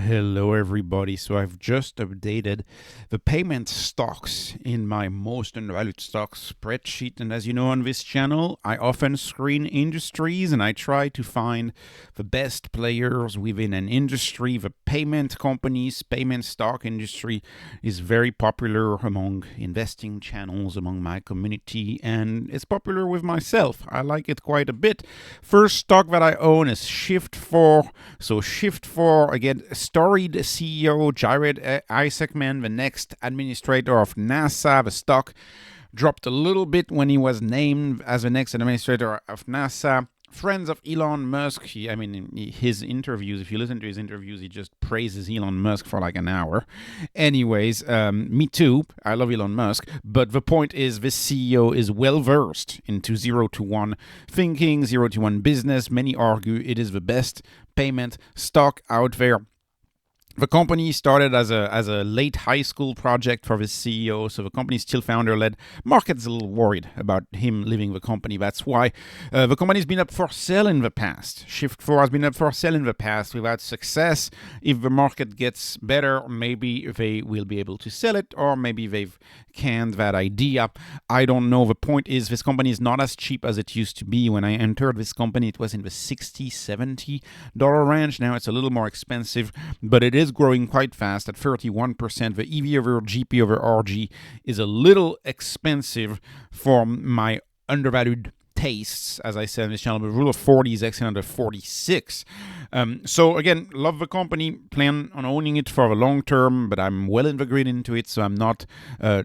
Hello everybody. So I've just updated the payment stocks in my most undervalued stocks spreadsheet, and as you know on this channel I often screen industries and I try to find the best players within an industry. The payment companies, payment stock industry is very popular among investing channels, among my community, and it's popular with myself. I like it quite a bit. First stock that I own is Shift4. So Shift4, again, storied CEO Jared Isaacman, the next administrator of NASA. The stock dropped a little bit when he was named as the next administrator of NASA. Friends of Elon Musk, his interviews, if you listen to his interviews, he just praises Elon Musk for like an hour. Anyways, me too. I love Elon Musk. But the point is, this CEO is well versed into 0 to 1 thinking, 0 to 1 business. Many argue it is the best payment stock out there. The company started as a late high school project for the CEO, so the company is still founder-led. Market's a little worried about him leaving the company. That's why the company's been up for sale in the past. Shift4 has been up for sale in the past without success. If the market gets better, maybe they will be able to sell it, or maybe they've canned that idea. I don't know. The point is, this company is not as cheap as it used to be. When I entered this company, it was in the $60, $70 range. Now it's a little more expensive, but it is growing quite fast at 31%. The EV over GP over RG is a little expensive for my undervalued tastes, as I said in this channel. The rule of 40 is excellent at 46. So again, love the company, plan on owning it for the long term, but I'm well in the green into it, so I'm not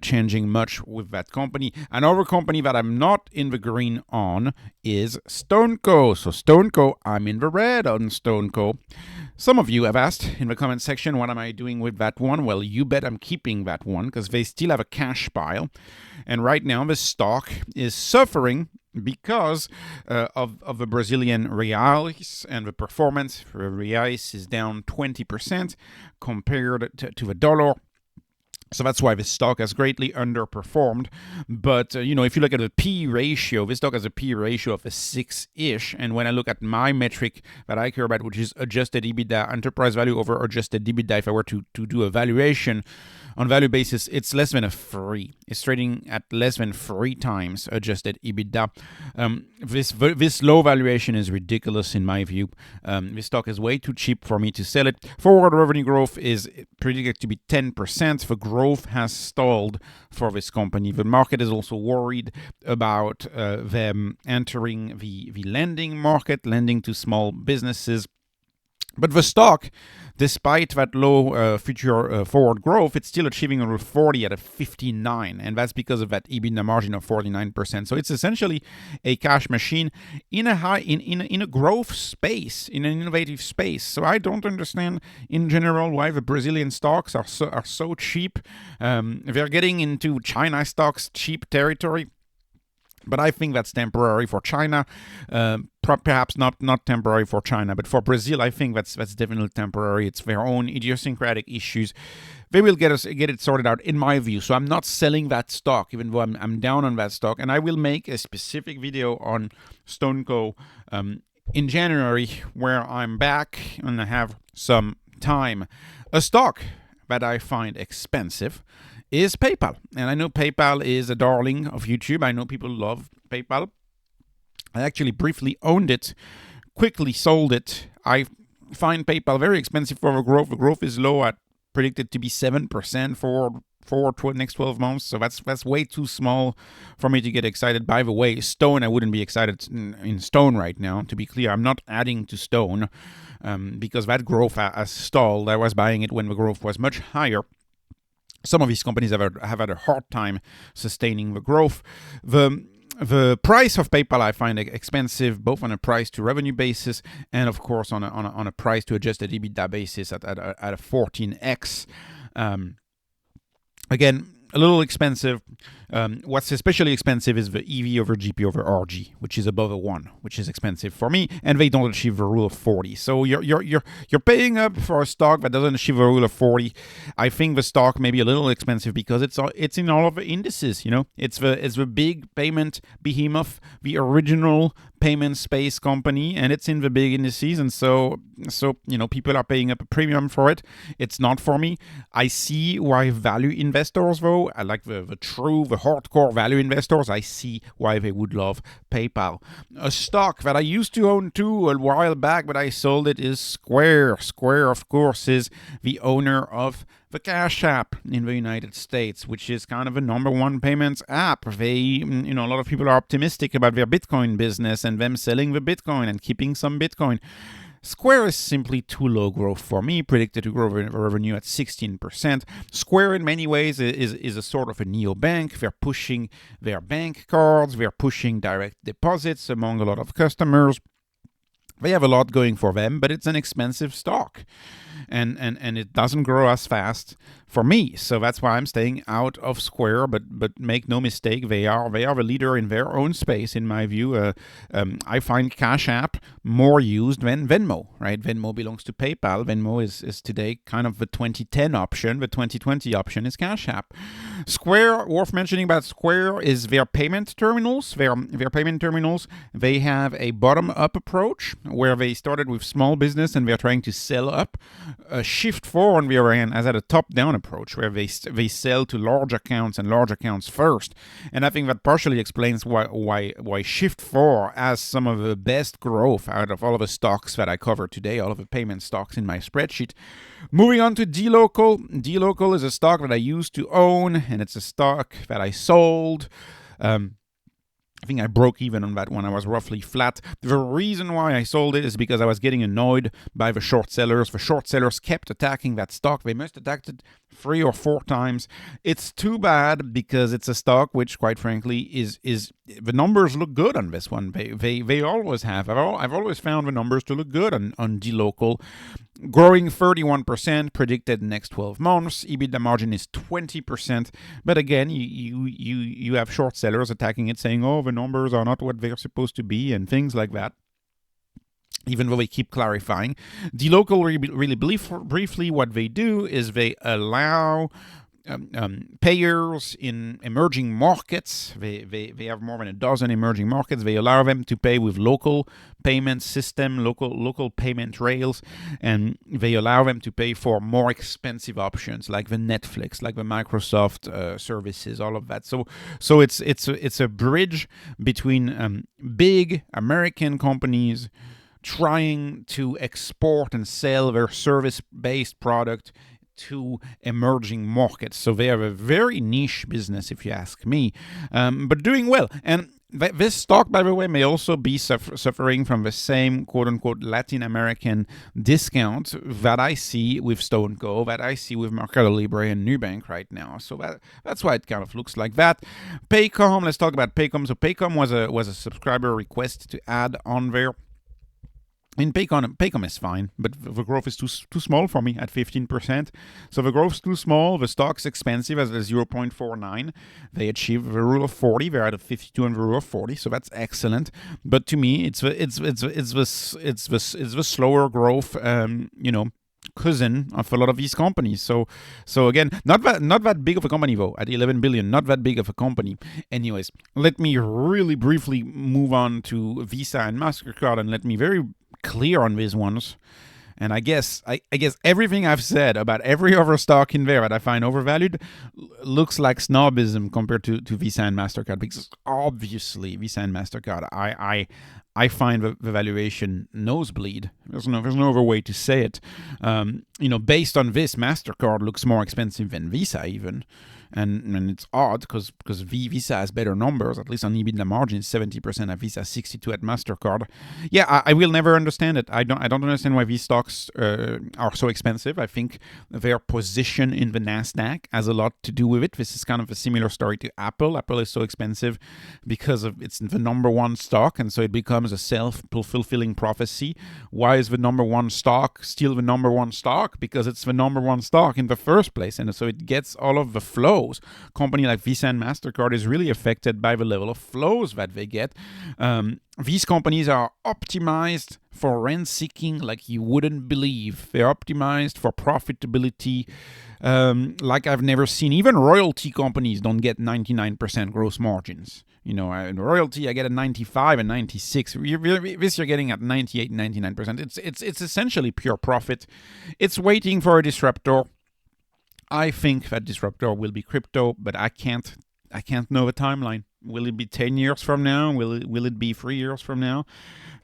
changing much with that company. Another company that I'm not in the green on is StoneCo. So StoneCo, I'm in the red on StoneCo. Some of you have asked in the comment section, what am I doing with that one? Well, you bet I'm keeping that one because they still have a cash pile. And right now, the stock is suffering because of the Brazilian reais, and the performance for the reais is down 20% compared to the dollar. So that's why this stock has greatly underperformed. But, if you look at the P ratio, this stock has a P ratio of a 6-ish. And when I look at my metric that I care about, which is adjusted EBITDA, enterprise value over adjusted EBITDA, if I were to do a valuation on value basis, it's less than a 3. It's trading at less than 3 times adjusted EBITDA. This low valuation is ridiculous in my view. This stock is way too cheap for me to sell it. Forward revenue growth is predicted to be 10%. The growth has stalled for this company. The market is also worried about them entering the lending market, lending to small businesses. But the stock, despite that low future forward growth, it's still achieving a rule of 40 at a 59, and that's because of that EBITDA margin of 49%. So it's essentially a cash machine in a growth space, in an innovative space. So I don't understand in general why the Brazilian stocks are so cheap. They're getting into China stocks cheap territory. But I think that's temporary for China, perhaps not temporary for China, but for Brazil, I think that's definitely temporary. It's their own idiosyncratic issues. They will get it sorted out, in my view. So I'm not selling that stock, even though I'm down on that stock. And I will make a specific video on StoneCo in January, where I'm back and I have some time. A stock that I find expensive is PayPal. And I know PayPal is a darling of YouTube. I know people love PayPal. I actually briefly owned it, quickly sold it. I find PayPal very expensive for the growth. The growth is low, predicted to be 7% for next 12 months. So that's way too small for me to get excited. By the way, Stone, I wouldn't be excited in Stone right now. To be clear, I'm not adding to Stone because that growth has stalled. I was buying it when the growth was much higher. Some of these companies have had a hard time sustaining the growth. The price of PayPal I find expensive, both on a price to revenue basis and of course on a price to adjusted EBITDA basis at a 14x. Again, a little expensive. What's especially expensive is the EV over GP over RG, which is above a 1, which is expensive for me, and they don't achieve the rule of 40. So you're paying up for a stock that doesn't achieve a rule of 40. I think the stock may be a little expensive because it's in all of the indices. It's the big payment behemoth, the original payment space company, and it's in the big indices, and so people are paying up a premium for it. It's not for me. I see why value investors, though, I like the hardcore value investors, I see why they would love PayPal. A stock that I used to own too a while back, but I sold it, is Square. Square, of course, is the owner of the Cash App in the United States, which is kind of a number one payments app. They, a lot of people are optimistic about their Bitcoin business and them selling the Bitcoin and keeping some Bitcoin. Square is simply too low growth for me, predicted to grow revenue at 16%. Square, in many ways, is a sort of a neobank. They're pushing their bank cards, they're pushing direct deposits among a lot of customers. They have a lot going for them, but it's an expensive stock. And it doesn't grow as fast for me, so that's why I'm staying out of Square. But make no mistake, they are the leader in their own space, in my view. I find Cash App more used than Venmo. Right? Venmo belongs to PayPal. Venmo is today kind of the 2010 option. The 2020 option is Cash App. Square, worth mentioning about Square is their payment terminals. Their payment terminals. They have a bottom-up approach where they started with small business and they're trying to sell up. Shift4, on the other hand, has had a top-down approach where they sell to large accounts and large accounts first. And I think that partially explains why Shift4 has some of the best growth out of all of the stocks that I cover today, all of the payment stocks in my spreadsheet. Moving on to Dlocal. Dlocal is a stock that I used to own, and it's a stock that I sold. I think I broke even on that one. I was roughly flat. The reason why I sold it is because I was getting annoyed by the short sellers. The short sellers kept attacking that stock. They must have attacked it 3 or 4 times. It's too bad because it's a stock which, quite frankly, is the numbers look good on this one. They always have. I've always found the numbers to look good on Dlocal. Growing 31%, predicted next 12 months. EBITDA margin is 20%. But again, you have short sellers attacking it, saying, oh, the numbers are not what they're supposed to be, and things like that. Even though they keep clarifying. Dlocal, really briefly, what they do is they allow payers in emerging markets. They have more than a dozen emerging markets. They allow them to pay with local payment system, local payment rails, and they allow them to pay for more expensive options like the Netflix, like the Microsoft services, all of that. So it's a bridge between big American companies trying to export and sell their service-based product to emerging markets. So they have a very niche business, if you ask me, but doing well. And this stock, by the way, may also be suffering from the same quote-unquote Latin American discount that I see with StoneCo, that I see with Mercado Libre and Nubank right now. So that's why it kind of looks like that. Paycom, let's talk about Paycom. So Paycom was a subscriber request to add on there. In Paycom is fine, but the growth is too small for me at 15%. So the growth is too small. The stock's expensive at 0.49. They achieved the rule of 40. They're at a 52 on the rule of 40, so that's excellent. But to me, it's the slower growth, cousin of a lot of these companies. So again, not that big of a company though. At 11 billion, not that big of a company. Anyways, let me really briefly move on to Visa and Mastercard, and let me very clear on these ones. And I guess everything I've said about every other stock in there that I find overvalued looks like snobism compared to Visa and Mastercard, because obviously Visa and Mastercard, I find the valuation nosebleed. There's no other way to say it. Based on this, Mastercard looks more expensive than Visa even. And it's odd because Visa has better numbers, at least on EBITDA margin, 70% at Visa, 62% at Mastercard. Yeah, I will never understand it. I don't understand why these stocks are so expensive. I think their position in the Nasdaq has a lot to do with it. This is kind of a similar story to Apple. Apple is so expensive because it's the number one stock, and so it becomes a self-fulfilling prophecy. Why is the number one stock still the number one stock? Because it's the number one stock in the first place, and so it gets all of the flow. Company like Visa and Mastercard is really affected by the level of flows that they get. These companies are optimized for rent seeking like you wouldn't believe. They're optimized for profitability like I've never seen. Even royalty companies don't get 99% gross margins. In royalty, I get a 95 and 96. This you're getting at 98, 99%. It's essentially pure profit. It's waiting for a disruptor. I think that disruptor will be crypto, but I can't know the timeline. Will it be 10 years from now? Will it be 3 years from now?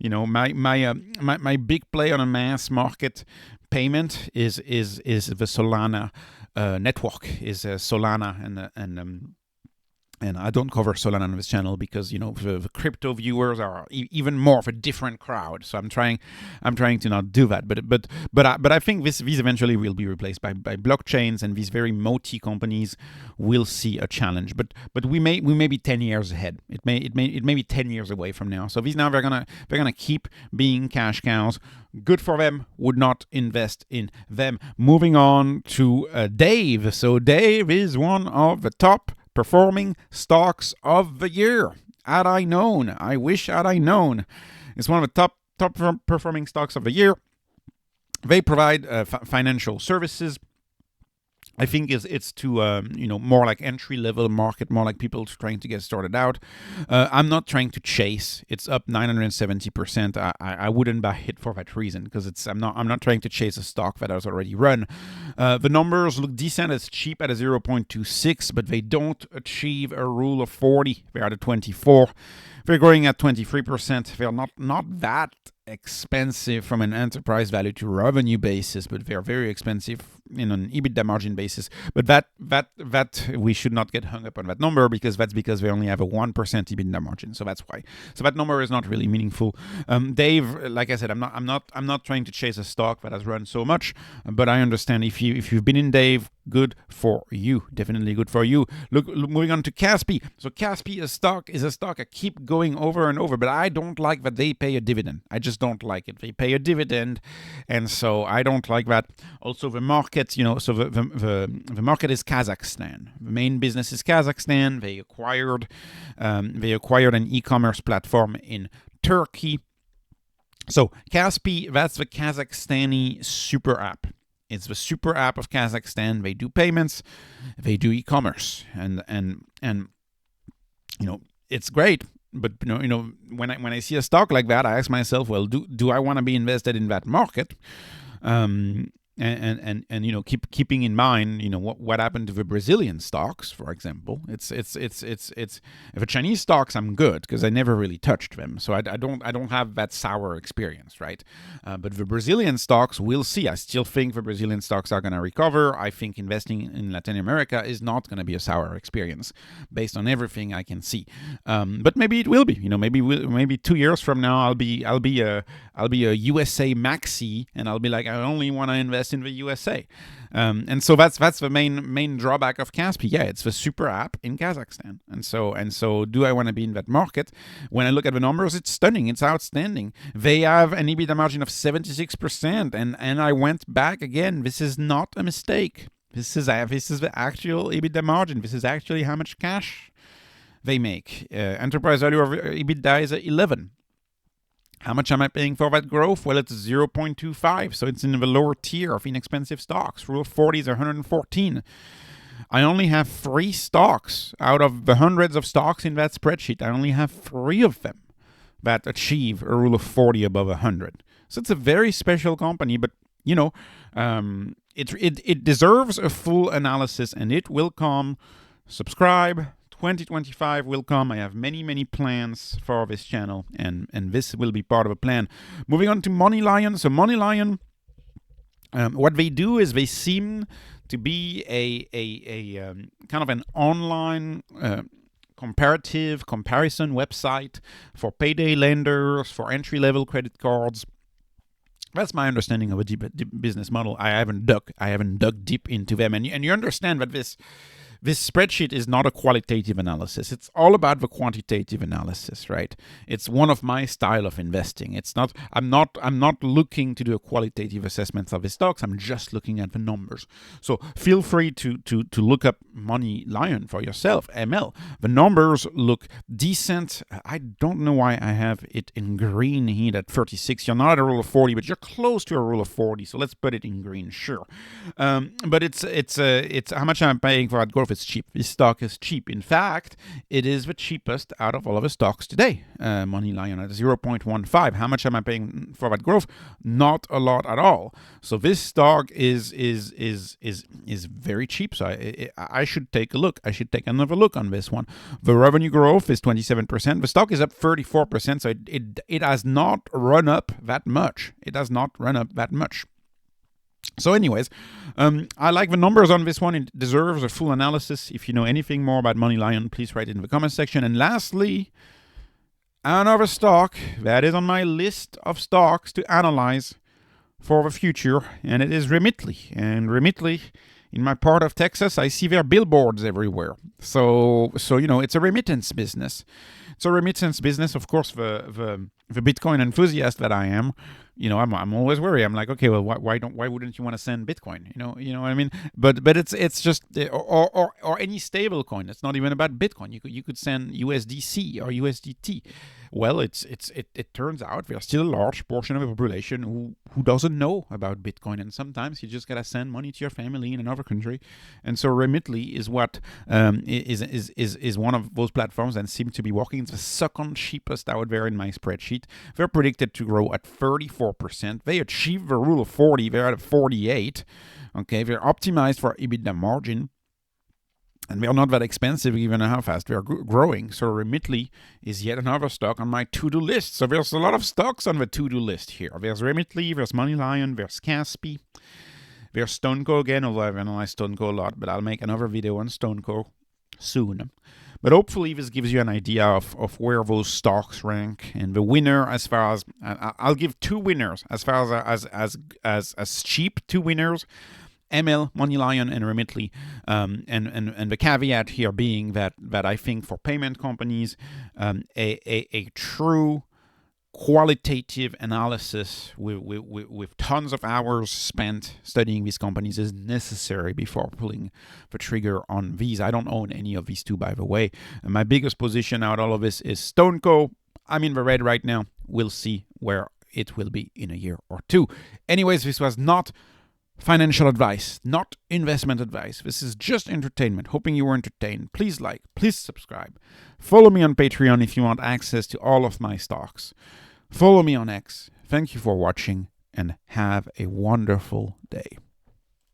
My big play on a mass market payment is the Solana network, is Solana and I don't cover Solana on this channel because the crypto viewers are even more of a different crowd. So I'm trying to not do that. But I think these eventually will be replaced by blockchains, and these very moaty companies will see a challenge. But we may be 10 years ahead. It may be 10 years away from now. So these now they're gonna keep being cash cows. Good for them. Would not invest in them. Moving on to Dave. So Dave is one of the top performing stocks of the year. Had I known, I wish had I known. It's one of the top performing stocks of the year. They provide financial services. I think it's to more like entry level market, more like people trying to get started out. I'm not trying to chase. It's up 970%. I wouldn't buy it for that reason because I'm not trying to chase a stock that has already run. The numbers look decent. It's cheap at a 0.26, but they don't achieve a rule of 40. They're at a 24. They're growing at 23%. They're not that expensive from an enterprise value to revenue basis, but they're very expensive in an EBITDA margin basis. But that we should not get hung up on that number because they only have a 1% EBITDA margin. So that's why. So that number is not really meaningful. Dave, like I said, I'm not trying to chase a stock that has run so much, but I understand if you've been in Dave, good for you. Definitely good for you. Look, moving on to Kaspi. So Kaspi is a stock I keep going over and over, but I don't like that they pay a dividend. I just don't like it. They pay a dividend, and so I don't like that. Also, the market, so the market is Kazakhstan. The main business is Kazakhstan. They acquired an e-commerce platform in Turkey. So Kaspi, that's the Kazakhstani super app. It's the super app of Kazakhstan. They do payments, they do e-commerce, and it's great. But when I see a stock like that, I ask myself, well, do I want to be invested in that market? And keeping in mind what happened to the Brazilian stocks, for example. It's if the Chinese stocks, I'm good because I never really touched them, so I don't have that sour experience, right? But the Brazilian stocks, we'll see. I still think the Brazilian stocks are going to recover. I think investing in Latin America is not going to be a sour experience based on everything I can see. But maybe it will be. Maybe 2 years from now I'll be a USA maxi, and I'll be like, I only want to invest in the USA. And so that's the main drawback of Kaspi. Yeah, it's the super app in Kazakhstan. And so do I want to be in that market? When I look at the numbers, it's stunning. It's outstanding. They have an EBITDA margin of 76%. And I went back again. This is not a mistake. This is the actual EBITDA margin. This is actually how much cash they make. Enterprise value of EBITDA is 11. How much am I paying for that growth? Well, it's 0.25, so it's in the lower tier of inexpensive stocks. Rule of 40 is 114. I only have 3 stocks out of the hundreds of stocks in that spreadsheet. I only have 3 of them that achieve a rule of 40 above 100. So it's a very special company, but it deserves a full analysis, and it will come. Subscribe. 2025 will come. I have many plans for this channel, and this will be part of a plan. Moving on to Money Lion. So Money Lion, what they do is they seem to be a kind of an online comparison website for payday lenders, for entry-level credit cards. That's my understanding of a deep business model. I haven't dug deep into them, and you understand that this spreadsheet is not a qualitative analysis. It's all about the quantitative analysis, right? It's one of my style of investing. It's not. I'm not looking to do a qualitative assessment of the stocks. I'm just looking at the numbers. So feel free to look up Money Lion for yourself. ML. The numbers look decent. I don't know why I have it in green here at 36. You're not at a rule of 40, but you're close to a rule of 40. So let's put it in green, sure. But it's how much I'm paying for that growth. if it's cheap. This stock is cheap. In fact, it is the cheapest out of all of the stocks today. MoneyLion at 0.15. How much am I paying for that growth? Not a lot at all. So this stock is very cheap. So I should take a look. I should take another look on this one. The revenue growth is 27%. The stock is up 34%. So it has not run up that much. It has not run up that much. So anyways, I like the numbers on this one. It deserves a full analysis. If you know anything more about MoneyLion, please write it in the comment section. And lastly, another stock that is on my list of stocks to analyze for the future, and it is Remitly. And Remitly, in my part of Texas, I see their billboards everywhere. So you know, it's a remittance business. It's a remittance business. Of course, the Bitcoin enthusiast that I am, you know, I'm always worried. I'm like, okay, well, why wouldn't you want to send Bitcoin? You know what I mean? But it's just or any stable coin. It's not even about Bitcoin. You could send USDC or USDT. Well, it turns out there's still a large portion of the population who doesn't know about Bitcoin, and sometimes you just gotta send money to your family in another country. And so Remitly is what is one of those platforms that seem to be working. It's the second cheapest out there in my spreadsheet. They're predicted to grow at 34%. They achieved the rule of 40. They're at 48. Okay, they're optimized for EBITDA margin. And they're not that expensive given how fast they're growing. So Remitly is yet another stock on my to-do list. So there's a lot of stocks on the to-do list here. There's Remitly, there's MoneyLion, there's Kaspi, there's StoneCo again, although I've analyzed StoneCo a lot, but I'll make another video on StoneCo soon. But hopefully this gives you an idea of where those stocks rank. And the winner, as far as I'll give two winners as far as cheap, two winners. ML, MoneyLion, and Remitly, and the caveat here being that I think for payment companies, a true qualitative analysis with tons of hours spent studying these companies is necessary before pulling the trigger on these. I don't own any of these two, by the way. And my biggest position out of all of this is StoneCo. I'm in the red right now. We'll see where it will be in a year or two. Anyways, this was not financial advice, not investment advice. This is just entertainment. Hoping you were entertained. Please like, please subscribe. Follow me on Patreon if you want access to all of my stocks. Follow me on X. Thank you for watching and have a wonderful day.